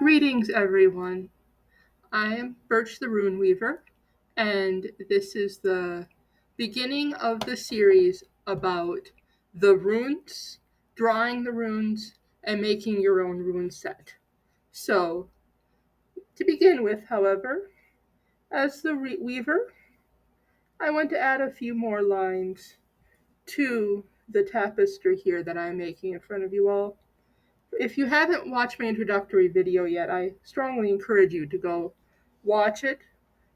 Greetings, everyone. I am Birch the Rune Weaver, and this is the beginning of the series about the runes, drawing the runes, and making your own rune set. So, to begin with, however, as the Weaver, I want to add a few more lines to the tapestry here that I'm making in front of you all. If you haven't watched my introductory video yet, I strongly encourage you to go watch it.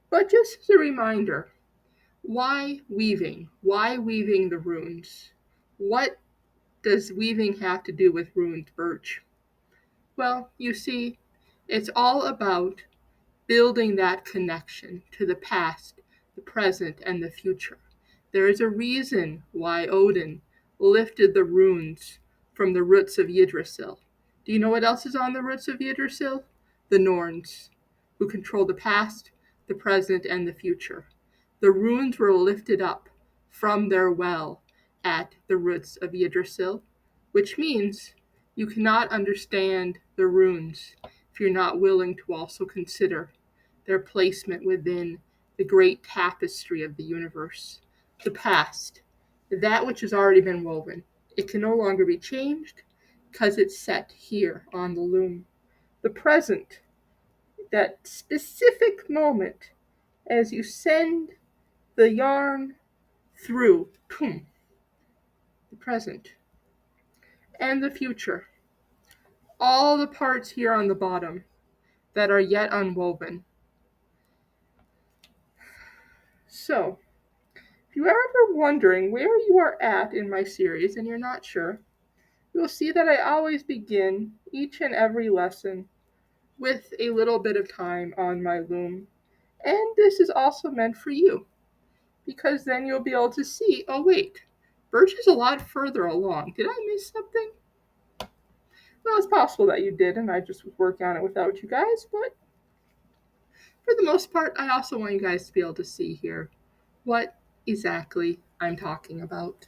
But just as a reminder, why weaving? Why weaving the runes? What does weaving have to do with runes, Birch? Well, you see, it's all about building that connection to the past, the present, and the future. There is a reason why Odin lifted the runes from the roots of Yggdrasil. Do you know what else is on the roots of Yggdrasil? The Norns, who control the past, the present, and the future. The runes were lifted up from their well at the roots of Yggdrasil, which means you cannot understand the runes if you're not willing to also consider their placement within the great tapestry of the universe. The past, that which has already been woven. It can no longer be changed because it's set here on the loom. The present, that specific moment as you send the yarn through, the present, and the future. All the parts here on the bottom that are yet unwoven. So, if you are ever wondering where you are at in my series and you're not sure, you'll see that I always begin each and every lesson with a little bit of time on my loom. And this is also meant for you, because then you'll be able to see, oh wait, Birch is a lot further along. Did I miss something? Well, it's possible that you did, and I just was working on it without you guys, but for the most part, I also want you guys to be able to see here what exactly I'm talking about.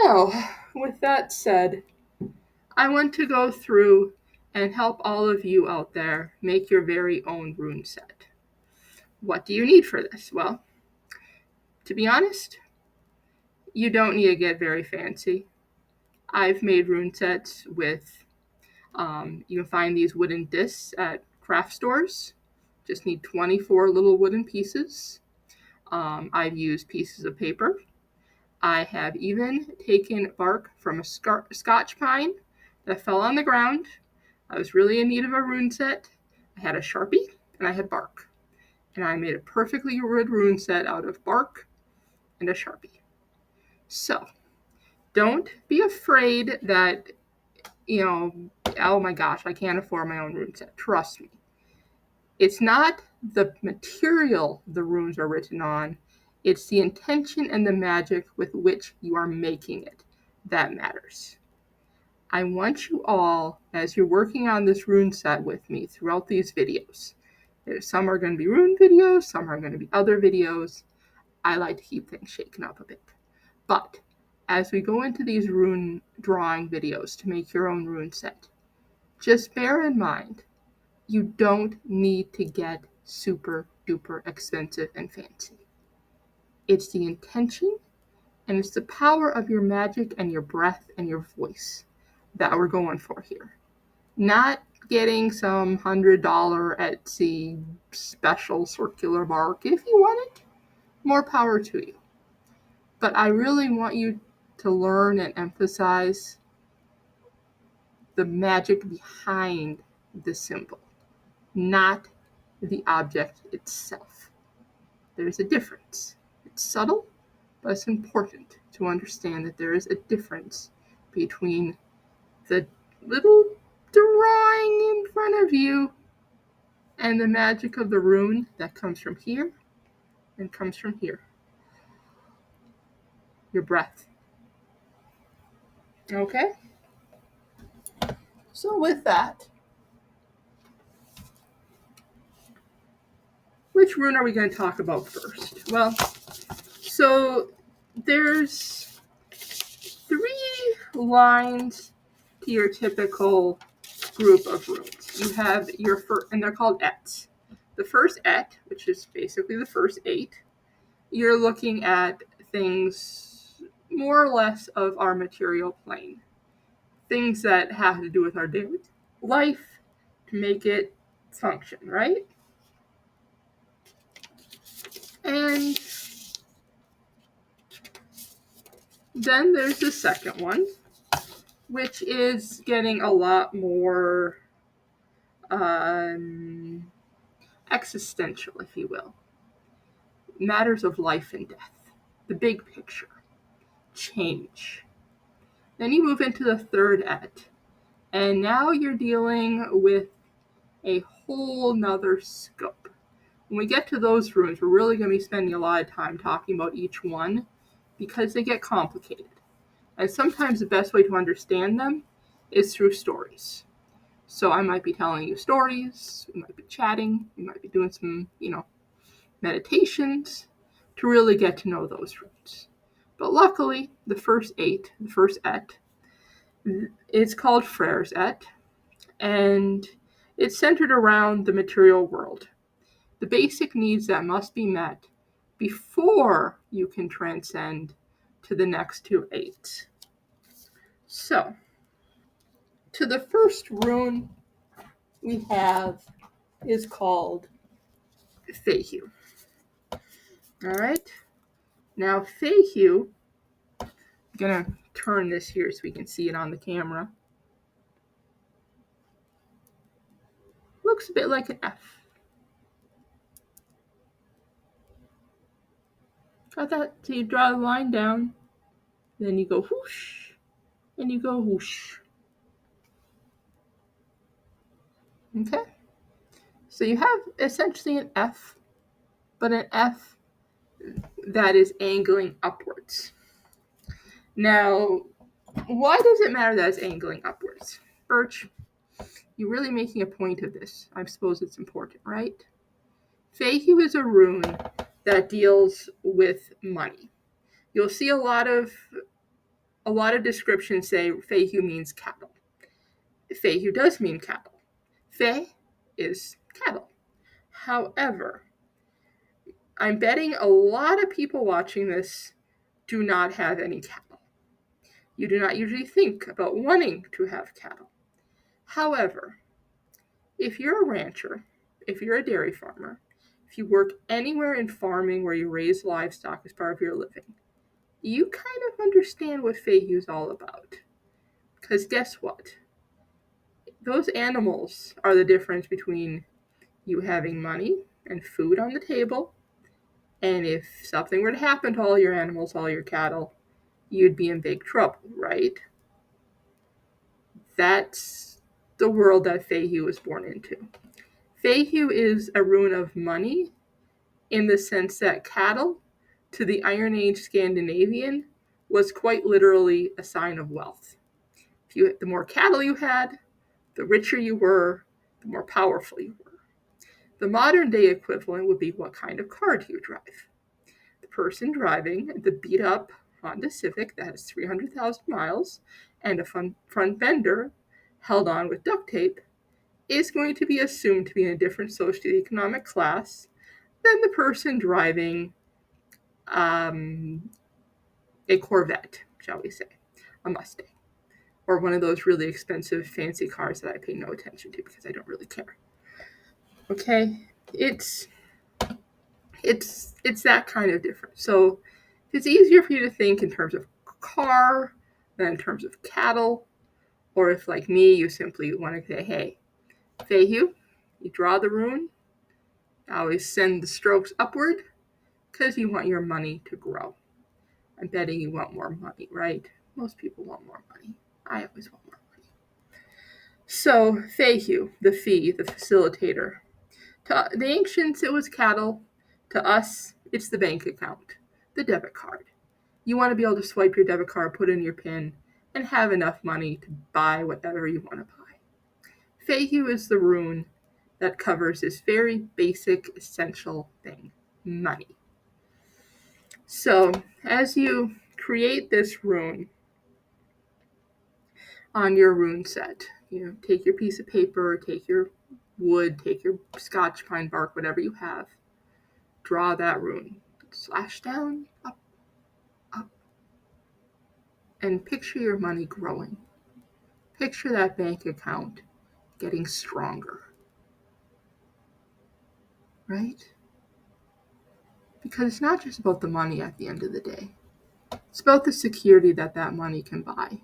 Now, with that said, I want to go through and help all of you out there make your very own rune set. What do you need for this? Well, to be honest, you don't need to get very fancy. I've made rune sets with, you can find these wooden discs at craft stores. Just need 24 little wooden pieces. I've used pieces of paper. I have even taken bark from a Scotch pine that fell on the ground. I was really in need of a rune set. I had a Sharpie and I had bark. And I made a perfectly good rune set out of bark and a Sharpie. So, don't be afraid that, oh my gosh, I can't afford my own rune set. Trust me. It's not the material the runes are written on. It's the intention and the magic with which you are making it that matters. I want you all, as you're working on this rune set with me throughout these videos, some are going to be rune videos, some are going to be other videos. I like to keep things shaken up a bit. But as we go into these rune drawing videos to make your own rune set, just bear in mind, you don't need to get super duper expensive and fancy. It's the intention and it's the power of your magic and your breath and your voice that we're going for here. Not getting some $100 Etsy special circular bark. If you want it, more power to you. But I really want you to learn and emphasize the magic behind the symbol, not the object itself. There's a difference. It's subtle, but it's important to understand that there is a difference between the little drawing in front of you and the magic of the rune that comes from here and comes from here. Your breath. Okay? So with that, which rune are we going to talk about first? Well, so there's 3 lines to your typical group of runes. you have your and they're called Aett. The first Aett, which is basically the first 8, you're looking at things more or less of our material plane. Things that have to do with our daily life to make it function, right? And then there's the second one, which is getting a lot more existential, if you will. Matters of life and death, the big picture, change. Then you move into the third Aett, and now you're dealing with a whole nother scope. When we get to those runes, we're really going to be spending a lot of time talking about each one because they get complicated. And sometimes the best way to understand them is through stories. So I might be telling you stories, we might be chatting, we might be doing some, meditations to really get to know those runes. But luckily, the first Aett, it's called Freyr's Aett, and it's centered around the material world. The basic needs that must be met before you can transcend to the next 2 Aetts. So, to the first rune we have is called Fehu. Alright? Now, Fehu, I'm going to turn this here so we can see it on the camera. Looks a bit like an F. Got that? So you draw the line down, then you go whoosh, and you go whoosh. Okay? So you have essentially an F, but an F that is angling upwards. Now, why does it matter that it's angling upwards? Birch, you're really making a point of this. I suppose it's important, right? Fehu is a rune that deals with money. You'll see a lot of descriptions say Fehu means cattle. Fehu does mean cattle. Fe is cattle. However, I'm betting a lot of people watching this do not have any cattle. You do not usually think about wanting to have cattle. However, if you're a rancher, if you're a dairy farmer, if you work anywhere in farming where you raise livestock as part of your living, you kind of understand what Fehu is all about. Because guess what? Those animals are the difference between you having money and food on the table, and if something were to happen to all your animals, all your cattle, you'd be in big trouble, right? That's the world that Fehu was born into. Fehu is a rune of money in the sense that cattle, to the Iron Age Scandinavian, was quite literally a sign of wealth. The more cattle you had, the richer you were, the more powerful you were. The modern day equivalent would be what kind of car do you drive? The person driving the beat up Honda Civic that has 300,000 miles and a front bender held on with duct tape is going to be assumed to be in a different socioeconomic class than the person driving a Corvette, shall we say, a Mustang, or one of those really expensive fancy cars that I pay no attention to because I don't really care. Okay, it's that kind of different. So it's easier for you to think in terms of car than in terms of cattle, or if, like me, you simply want to say, hey, Fehu, you draw the rune, always send the strokes upward because you want your money to grow. I'm betting you want more money, right? Most people want more money. I always want more money. So, Fehu, the fee, the facilitator. To the ancients, it was cattle. To us, it's the bank account, the debit card. You want to be able to swipe your debit card, put in your PIN, and have enough money to buy whatever you want to buy. Fehu is the rune that covers this very basic, essential thing, money. So, as you create this rune on your rune set, take your piece of paper, take your wood, take your scotch pine bark, whatever you have, draw that rune, slash down, up, up, and picture your money growing. Picture that bank account getting stronger, right? Because it's not just about the money at the end of the day. It's about the security that that money can buy.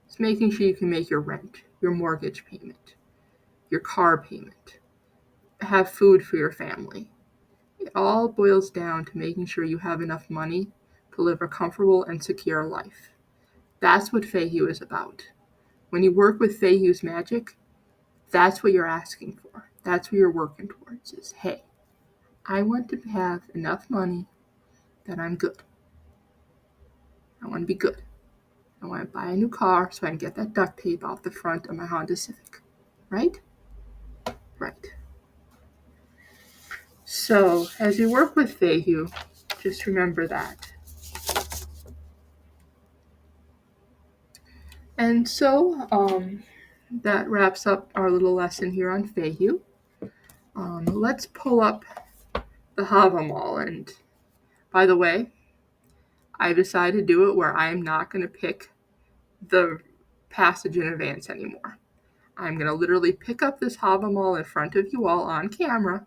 It's making sure you can make your rent, your mortgage payment, your car payment, have food for your family. It all boils down to making sure you have enough money to live a comfortable and secure life. That's what Fehu is about. When you work with Fehu's magic, that's what you're asking for. That's what you're working towards is, hey, I want to have enough money that I'm good. I want to be good. I want to buy a new car so I can get that duct tape off the front of my Honda Civic. Right? Right. So, as you work with Fehu, just remember that. And so, that wraps up our little lesson here on Fehu. Let's pull up the Havamal. And by the way, I decided to do it where I'm not going to pick the passage in advance anymore. I'm going to literally pick up this Havamal in front of you all on camera.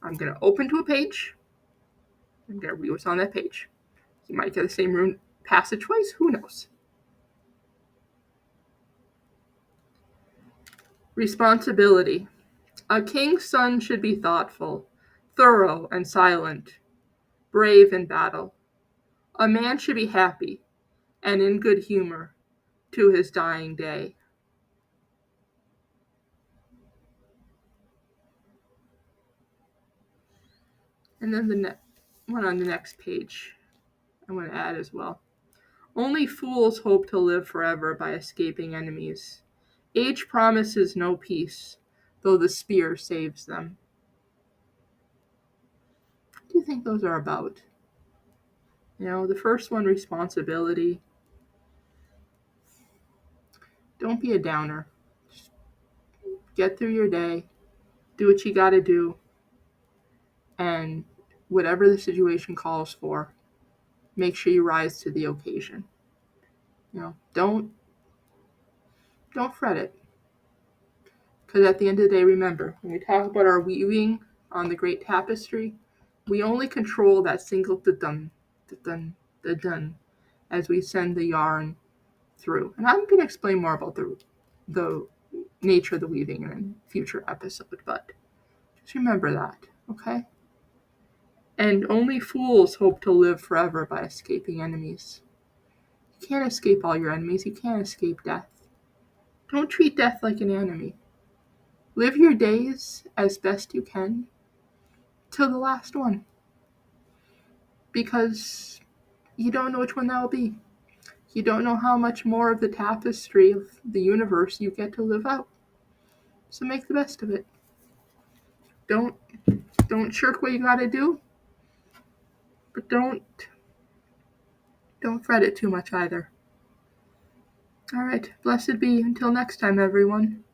I'm going to open to a page. I'm going to read what's on that page. You might get the same rune passage twice. Who knows? Responsibility. A king's son should be thoughtful, thorough and silent, brave in battle. A man should be happy and in good humor to his dying day. And then the one on the next page, I want to add as well. Only fools hope to live forever by escaping enemies. Age promises no peace, though the spear saves them. What do you think those are about? The first one, responsibility. Don't be a downer. Just get through your day, do what you gotta do, and whatever the situation calls for, make sure you rise to the occasion. Don't fret it. Because at the end of the day, remember, when we talk about our weaving on the great tapestry, we only control that single da-dun, da-dun, da-dun as we send the yarn through. And I'm going to explain more about the nature of the weaving in a future episode, but just remember that, okay? And only fools hope to live forever by escaping enemies. You can't escape all your enemies. You can't escape death. Don't treat death like an enemy. Live your days as best you can till the last one. Because you don't know which one that will be. You don't know how much more of the tapestry of the universe you get to live out. So make the best of it. Don't shirk what you gotta do, but don't fret it too much either. All right, blessed be. Until next time, everyone.